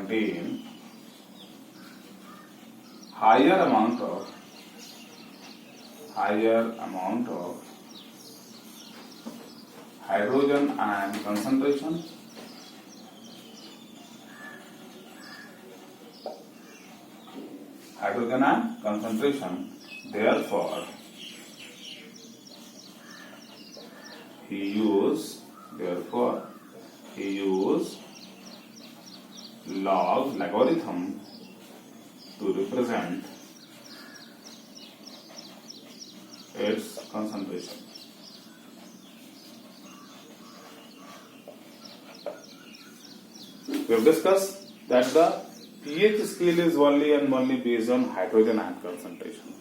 contain higher amount of hydrogen ion concentration therefore he used logarithm to represent its concentration. We have discussed that the pH scale is only and only based on hydrogen ion concentration,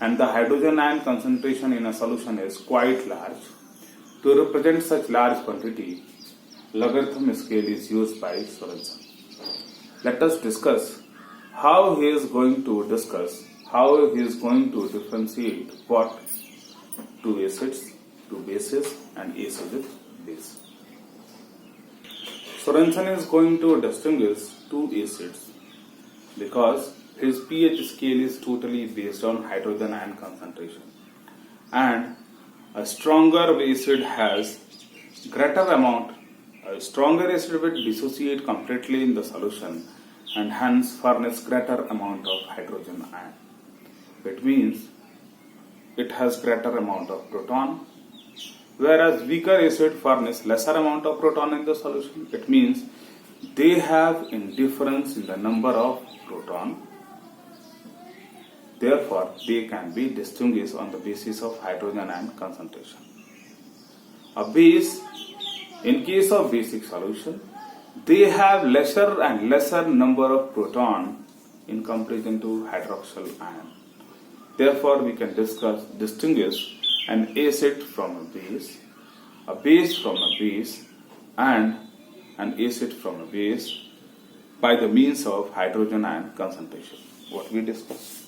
and the hydrogen ion concentration in a solution is quite large. To represent such large quantity, logarithm scale is used by Sorensen. Let us discuss how he is going to differentiate what two acids, two bases, and acid with base. Sorensen is going to distinguish two acids because his pH scale is totally based on hydrogen ion concentration, and a stronger acid has greater amount. A stronger acid will dissociate completely in the solution and hence furnish greater amount of hydrogen ion. It means it has greater amount of proton, whereas weaker acid furnish lesser amount of proton in the solution. It means they have indifference in the number of proton. Therefore, they can be distinguished on the basis of hydrogen ion concentration. A base, in case of basic solution, they have lesser and lesser number of proton in comparison to hydroxyl ion. Therefore, we can distinguish an acid from a base from a base, and an acid from a base by the means of hydrogen ion concentration. What we discussed.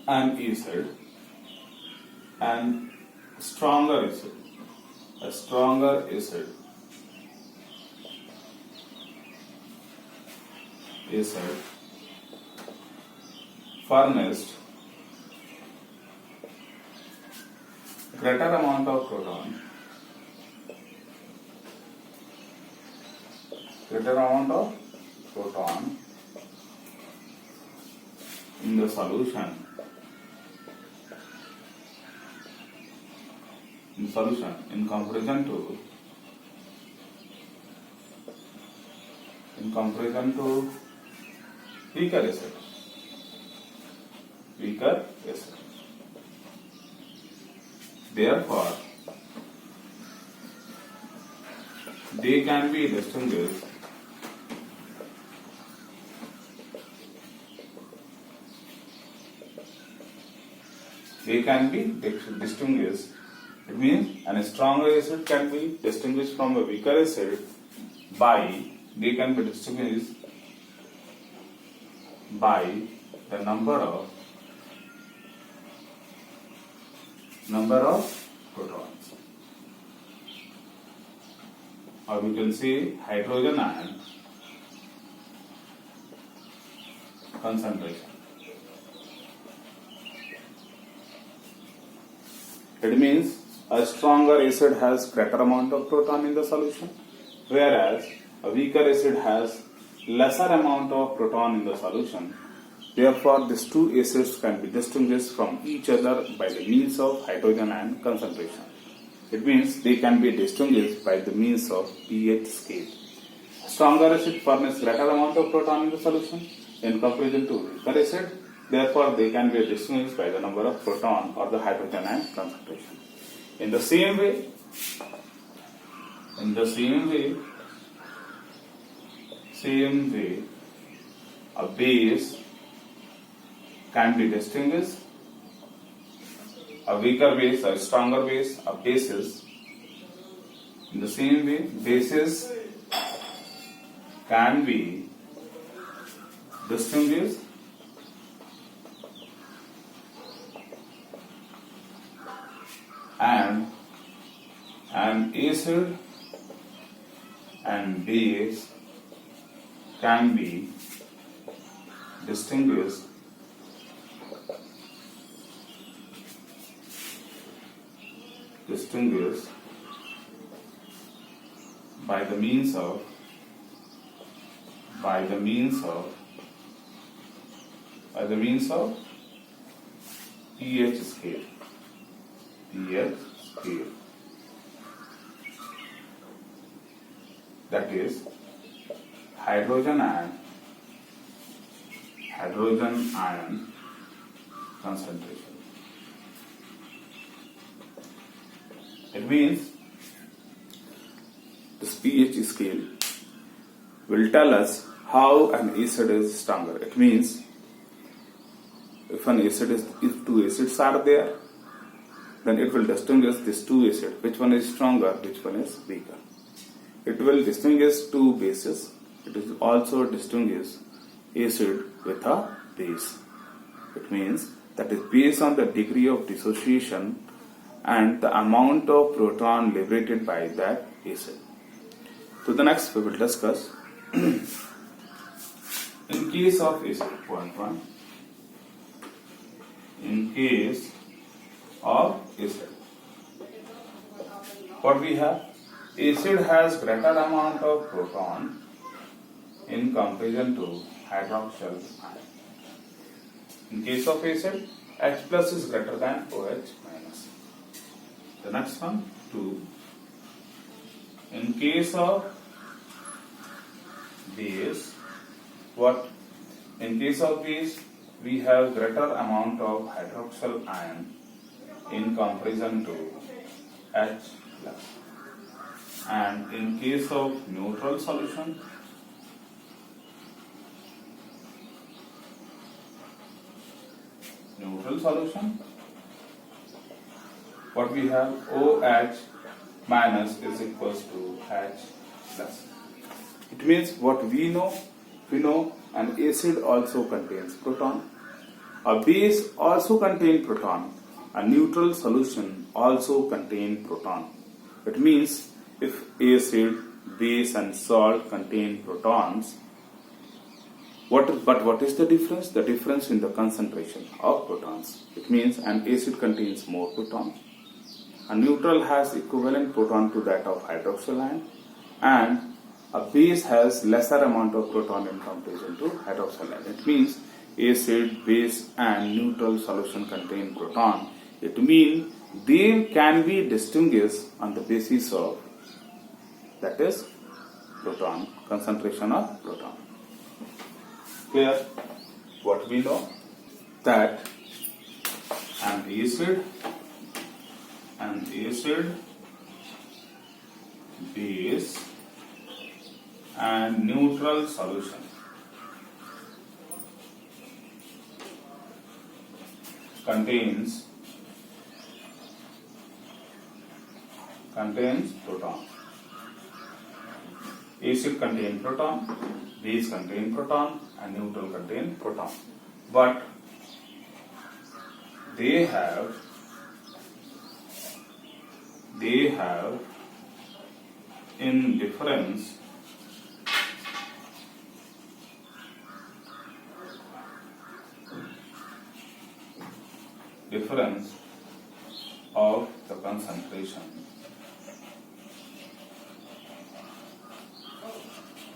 An acid and a stronger acid furnished greater amount of proton in the solution in comparison to weaker acid. Therefore, they can be distinguished It means a stronger acid can be distinguished from a weaker acid by the number of protons, or we can say hydrogen ion concentration. It means a stronger acid has greater amount of proton in the solution, whereas a weaker acid has lesser amount of proton in the solution. Therefore, these two acids can be distinguished from each other by the means of hydrogen ion concentration. It means they can be distinguished by the means of pH scale. Stronger acid furnishes greater amount of proton in the solution in comparison to weaker acid. Therefore, they can be distinguished by the number of proton or the hydrogen ion concentration. In the same way, a base can be distinguished, a weaker base, a stronger base, a bases. In the same way, bases can be distinguished and an acid and base can be distinguished by the means of pH scale. That is hydrogen ion concentration. It means this pH scale will tell us how an acid is stronger. It means if two acids are there, then it will distinguish these two acids, which one is stronger, which one is weaker. It will distinguish two bases. It will also distinguish acid with a base. It means that is based on the degree of dissociation and the amount of proton liberated by that acid. So the next we will discuss in case of acid, point 1. In case of acid, what we have? Acid has greater amount of proton in comparison to hydroxyl ion. In case of acid, H plus is greater than OH minus. The next one, 2. In case of base, what? In case of base, we have greater amount of hydroxyl ion in comparison to H plus. And in case of neutral solution, what we have? OH minus is equals to H plus. It means what we know an acid also contains proton, a base also contains proton, a neutral solution also contains proton. It means if acid, base and salt contain protons, what is the difference? The difference in the concentration of protons. It means an acid contains more proton, a neutral has equivalent proton to that of hydroxyl ion, and a base has lesser amount of proton in comparison to hydroxyl ion. It means acid, base and neutral solution contain proton. It means they can be distinguished on the basis of, that is, proton, concentration of proton. Clear? What we know? That an acid, base and neutral solution contains proton. Acid contain proton, base contain proton and neutral contain proton. But they have in difference of the concentration.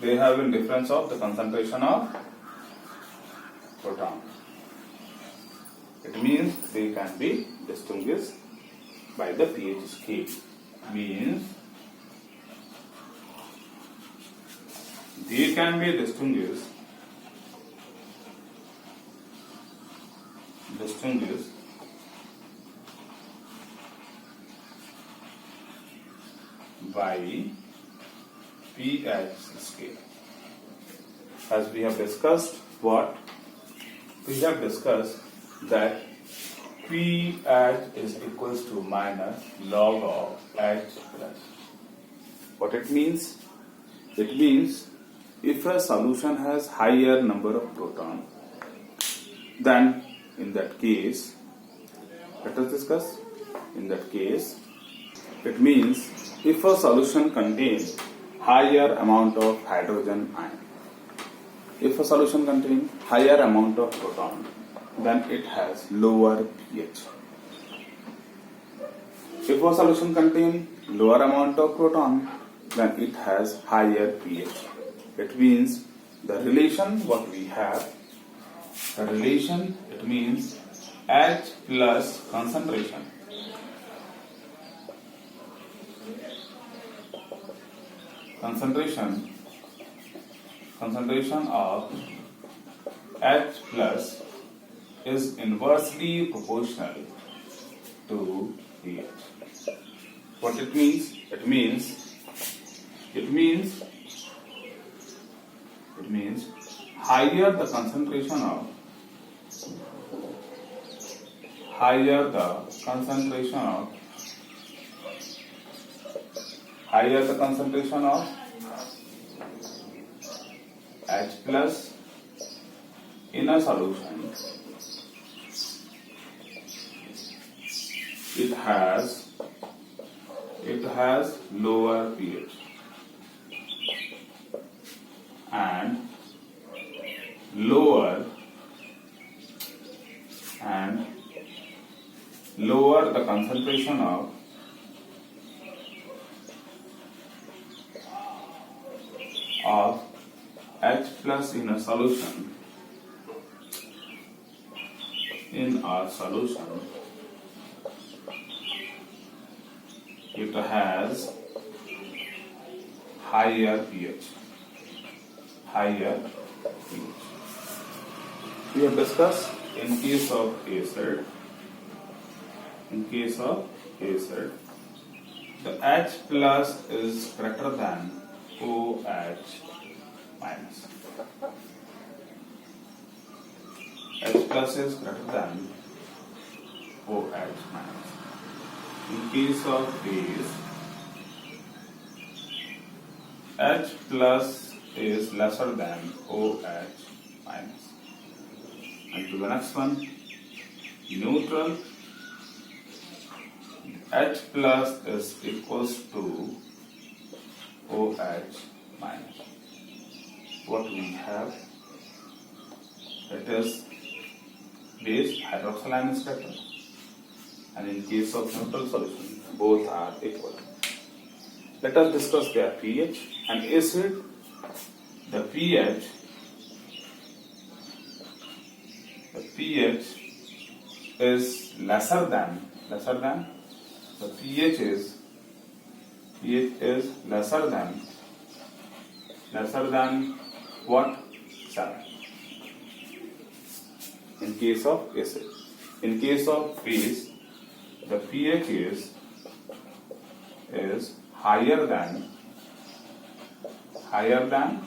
They have in difference of the concentration of proton. It means they can be distinguished by the pH scale. Means they can be distinguished by pH scale. As we have discussed, what? We have discussed that pH is equals to minus log of H plus. What it means? It means if a solution has higher number of proton, then in that case, let us discuss. In that case, it means if a solution contains higher amount of hydrogen ion, If a solution contains higher amount of proton, then it has lower pH. If a solution contains lower amount of proton, then it has higher pH. It means the relation what we have, the relation, it means H plus concentration. Concentration of H plus is inversely proportional to pH. What it means? It means higher the concentration of H plus in a solution, it has lower pH and lower the concentration of H plus in a solution, it has higher pH. We have discussed in case of acid, the H plus is greater than OH minus. H plus is greater than OH minus. In case of base, H plus is lesser than OH minus. And to the next one, neutral, H plus is equals to OH minus. What we have, it is base hydroxyl ion is greater, and in case of neutral solution, both are equal. Let us discuss their pH. And acid, the pH is lesser than the pH is lesser than what? 7. In case of acid. In case of base, the pH is higher than 7.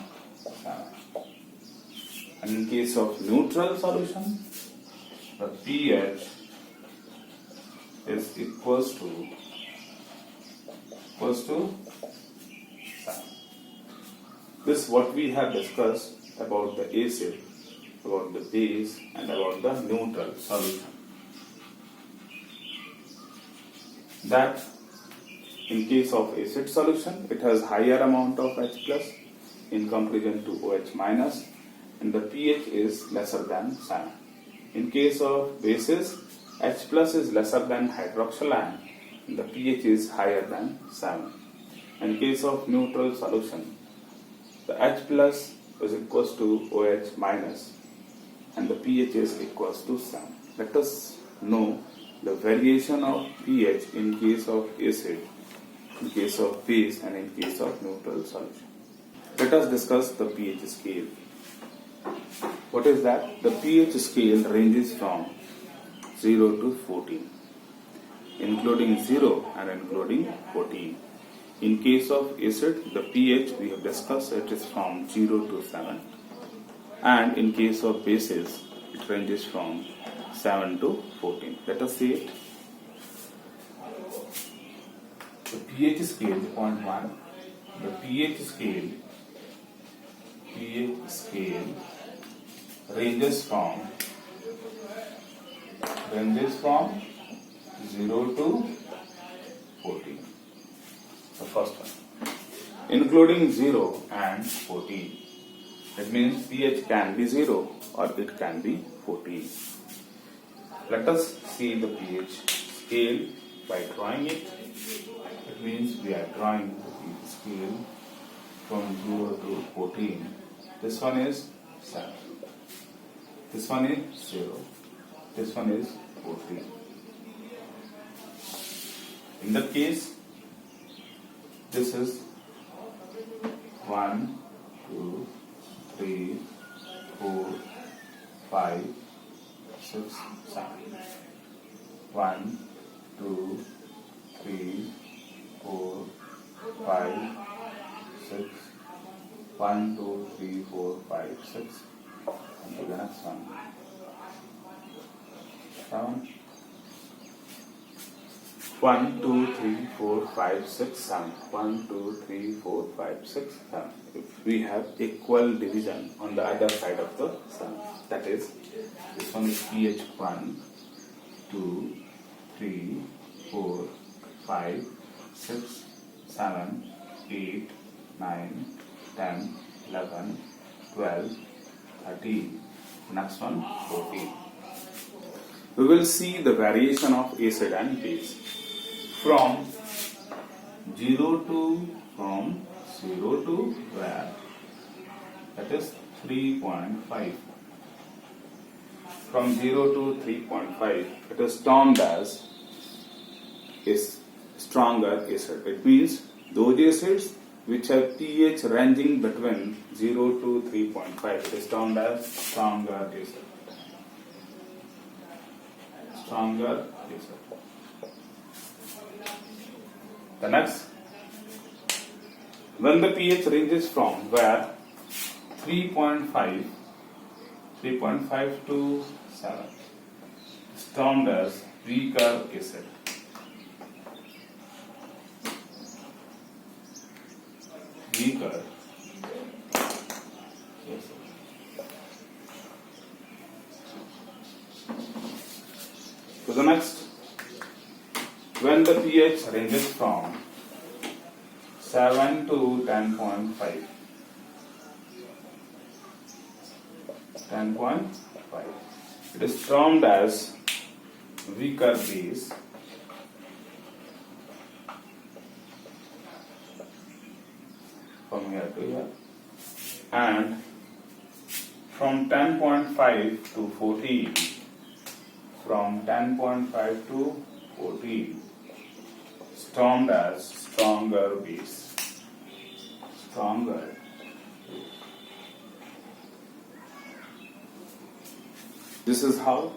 And in case of neutral solution, the pH is equals to 7. This is what we have discussed about the acid, about the base, and about the neutral solution. That in case of acid solution, it has higher amount of H plus in comparison to OH minus, and the pH is lesser than 7. In case of bases, H plus is lesser than hydroxyl ion, and the pH is higher than 7. In case of neutral solution, the H plus is equals to OH minus, and the pH is equals to 7. Let us know the variation of pH in case of acid, in case of base, and in case of neutral solution. Let us discuss the pH scale. What is that? The pH scale ranges from 0 to 14, including 0 and including 14. In case of acid, the pH we have discussed, it is from 0 to 7. And in case of bases, it ranges from 7 to 14. Let us see it. The pH scale, point 1. The pH scale ranges from 0 to 14. The first one, including 0 and 14. It means pH can be 0 or it can be 14. Let us see the pH scale by drawing it. It means we are drawing the pH scale from 0 to 14. This one is 7. This one is 0. This one is 14. In that case, this is 1, 2, 3, 4, 5, 6, 7. 1, 2, 3, 4, 5, 6. 1, 2, 3, 4, 5, 6. And to the next one. 7. 1, 2, 3, 4, 5, 6, 7. 1, 2, 3, 4, 5, 6, 7. If we have equal division on the other side of the sum, that is, this one is pH 1, 2, 3, 4, 5, 6, 7, 8, 9, 10, 11, 12, 13. Next one, 14. We will see the variation of acid and base from 0 to where? That is 3.5. From 0 to 3.5, it is termed as is stronger acid. It means those acids which have pH ranging between 0 to 3.5, it is termed as stronger acid. Stronger acid. The next, when the pH ranges from where 3.5 to 7, it's termed as weaker acid. Weaker acid. So the next, when the pH ranges from 7 to 10.5, 10.5, it is termed as weaker base. From here to here, and from 10.5 to 14, from 10.5 to 14, it's termed as stronger base. Stronger. This is how,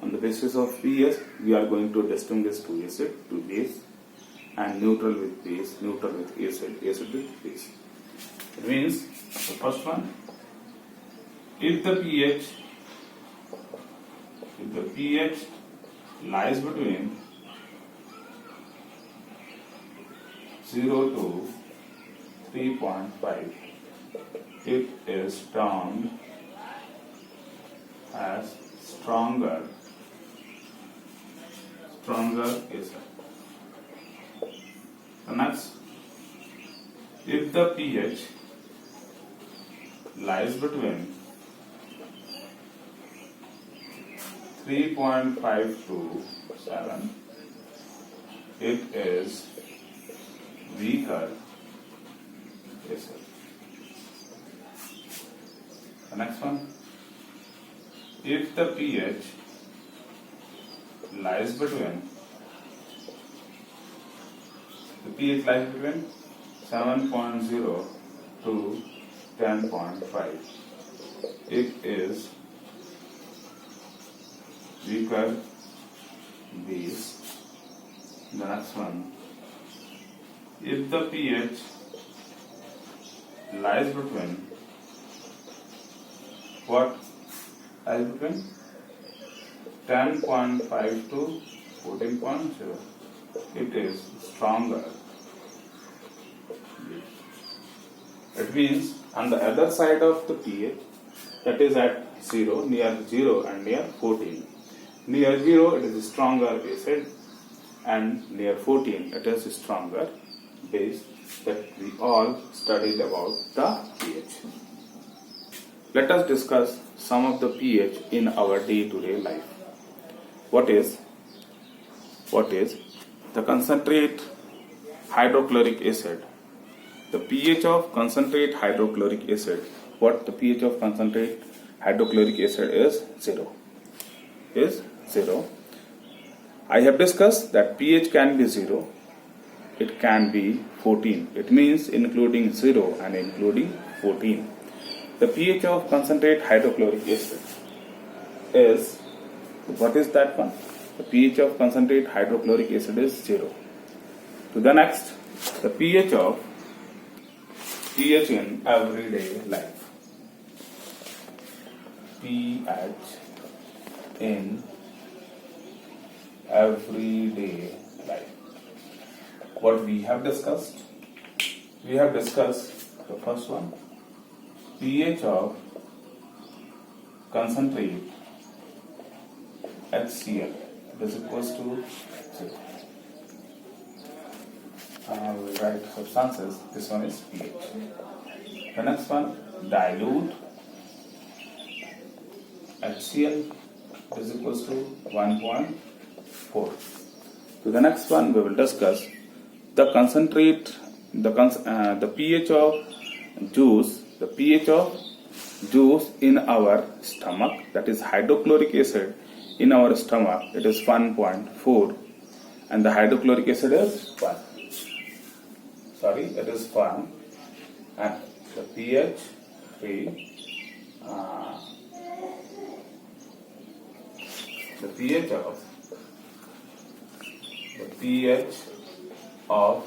on the basis of pH, we are going to distinguish to acid, to base, and neutral with base, neutral with acid, acid with base. It means the first one, if the pH lies between 0 to 3.5, it is termed as stronger acid. The next, if the pH lies between 3.5 to 7, it is weaker acid. The next one, if the pH lies between 7.0 to 10.5, it is weaker base. The next one, if the pH lies between what? Lies between 10.5 to 14.0, it is stronger. It means on the other side of the pH, that is at 0, near 0 and near 14. Near 0 it is stronger acid, and near 14 it is stronger base, that we all studied about the pH. let us discuss some of the pH in our day-to-day life. What is the concentrate hydrochloric acid? The pH of concentrate hydrochloric acid. What the pH of concentrate hydrochloric acid is 0. Is 0. I have discussed that pH can be 0. It can be 14. It means including 0 and including 14. The pH of concentrate hydrochloric acid is, what is that one? The pH of concentrate hydrochloric acid is 0. To the next, the pH in everyday life. pH in everyday life. What we have discussed? We have discussed the first one, pH of concentrate HCl is equals to 0. We write substances. This one is pH. The next one, dilute HCl is equals to 1.4. To the next one, we will discuss the concentrate, the pH of juice, the pH of juice in our stomach, that is hydrochloric acid in our stomach, it is 1.4, and the hydrochloric acid is 1. It is 1, and the pH 3. The pH of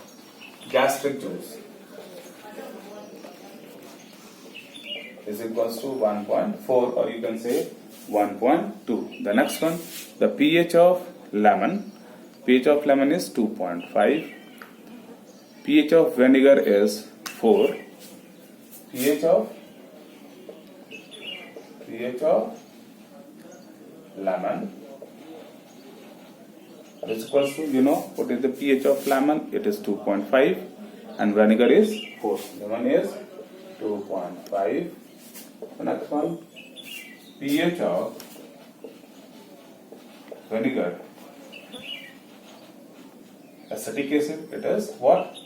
gastric juice is equals to 1.4, or you can say 1.2. The next one, the pH of lemon. pH of lemon is 2.5. pH of vinegar is 4. pH of lemon is equals to, what is the pH of lemon? It is 2.5 and vinegar is 4. Lemon is 2.5. The next one, pH of vinegar, acetic acid, it is what?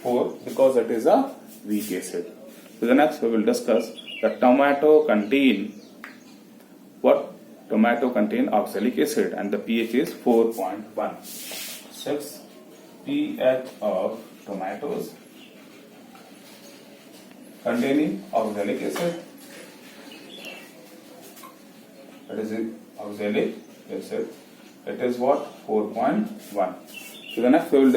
4, because it is a weak acid. So the next we will discuss the tomato contain what? Tomato contain oxalic acid and the pH is 4.1. 6. pH of tomatoes containing oxalic acid. It is oxalic acid. It is what? 4.1. So the next we will discuss